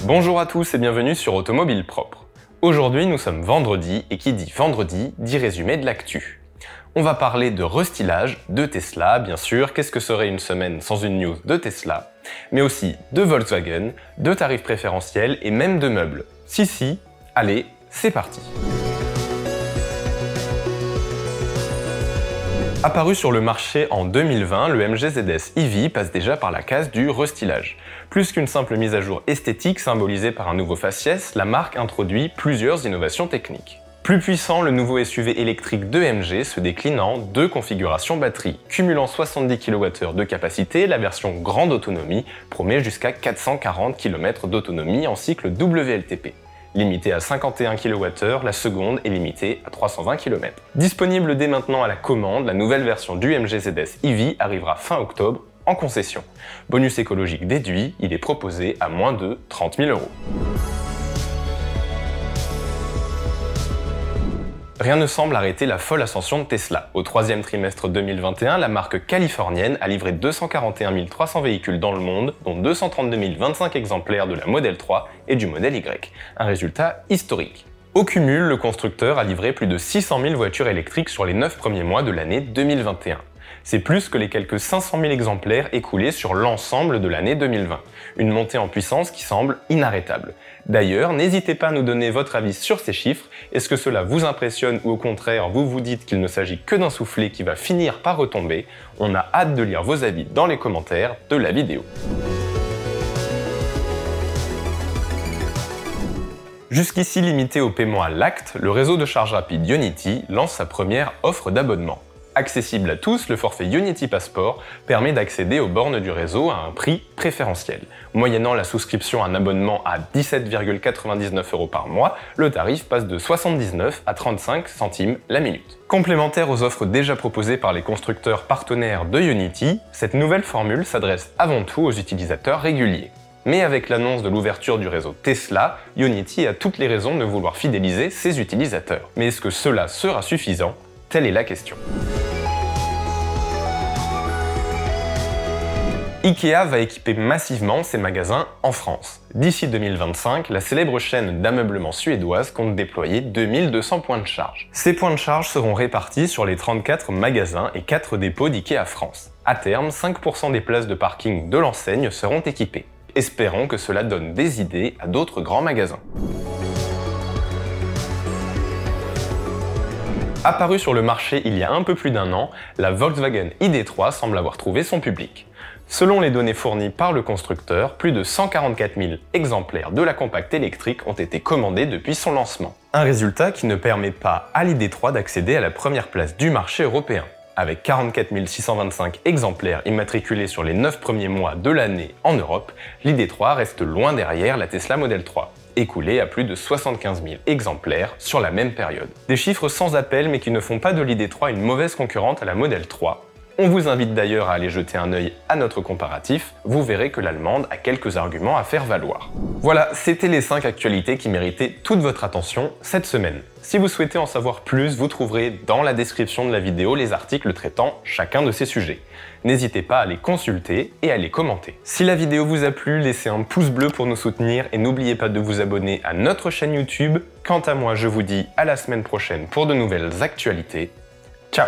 Bonjour à tous et bienvenue sur Automobile Propre. Aujourd'hui nous sommes vendredi et qui dit vendredi dit résumé de l'actu. On va parler de restylage, de Tesla bien sûr, qu'est-ce que serait une semaine sans une news de Tesla, mais aussi de Volkswagen, de tarifs préférentiels et même de meubles. Si, allez, c'est parti. Apparu sur le marché en 2020, le MG ZS EV passe déjà par la case du restylage. Plus qu'une simple mise à jour esthétique symbolisée par un nouveau faciès, la marque introduit plusieurs innovations techniques. Plus puissant, le nouveau SUV électrique de MG se décline en deux configurations batterie. Cumulant 70 kWh de capacité, la version grande autonomie promet jusqu'à 440 km d'autonomie en cycle WLTP. Limitée à 51 kWh, la seconde est limitée à 320 km. Disponible dès maintenant à la commande, la nouvelle version du MG ZS EV arrivera fin octobre en concession. Bonus écologique déduit, il est proposé à moins de 30 000 €. Rien ne semble arrêter la folle ascension de Tesla. Au troisième trimestre 2021, la marque californienne a livré 241 300 véhicules dans le monde, dont 232 025 exemplaires de la Model 3 et du Model Y. Un résultat historique. Au cumul, le constructeur a livré plus de 600 000 voitures électriques sur les 9 premiers mois de l'année 2021. C'est plus que les quelques 500 000 exemplaires écoulés sur l'ensemble de l'année 2020. Une montée en puissance qui semble inarrêtable. D'ailleurs, n'hésitez pas à nous donner votre avis sur ces chiffres. Est-ce que cela vous impressionne ou au contraire, vous vous dites qu'il ne s'agit que d'un soufflet qui va finir par retomber? On a hâte de lire vos avis dans les commentaires de la vidéo. Jusqu'ici limité au paiement à l'acte, le réseau de charge rapide Ionity lance sa première offre d'abonnement. Accessible à tous, le forfait Ionity Passport permet d'accéder aux bornes du réseau à un prix préférentiel. Moyennant la souscription à un abonnement à 17,99 € par mois, le tarif passe de 79 à 35 centimes la minute. Complémentaire aux offres déjà proposées par les constructeurs partenaires de Ionity, cette nouvelle formule s'adresse avant tout aux utilisateurs réguliers. Mais avec l'annonce de l'ouverture du réseau Tesla, Ionity a toutes les raisons de vouloir fidéliser ses utilisateurs. Mais est-ce que cela sera suffisant? Telle est la question. IKEA va équiper massivement ses magasins en France. D'ici 2025, la célèbre chaîne d'ameublement suédoise compte déployer 2200 points de charge. Ces points de charge seront répartis sur les 34 magasins et 4 dépôts d'IKEA France. À terme, 5% des places de parking de l'enseigne seront équipées. Espérons que cela donne des idées à d'autres grands magasins. Apparue sur le marché il y a un peu plus d'un an, la Volkswagen ID.3 semble avoir trouvé son public. Selon les données fournies par le constructeur, plus de 144 000 exemplaires de la compacte électrique ont été commandés depuis son lancement. Un résultat qui ne permet pas à l'ID.3 d'accéder à la première place du marché européen. Avec 44 625 exemplaires immatriculés sur les 9 premiers mois de l'année en Europe, l'ID.3 reste loin derrière la Tesla Model 3. Écoulé à plus de 75 000 exemplaires sur la même période. Des chiffres sans appel mais qui ne font pas de l'ID.3 une mauvaise concurrente à la Model 3. On vous invite d'ailleurs à aller jeter un œil à notre comparatif, vous verrez que l'allemande a quelques arguments à faire valoir. Voilà, c'était les 5 actualités qui méritaient toute votre attention cette semaine. Si vous souhaitez en savoir plus, vous trouverez dans la description de la vidéo les articles traitant chacun de ces sujets. N'hésitez pas à les consulter et à les commenter. Si la vidéo vous a plu, laissez un pouce bleu pour nous soutenir et n'oubliez pas de vous abonner à notre chaîne YouTube. Quant à moi, je vous dis à la semaine prochaine pour de nouvelles actualités. Ciao!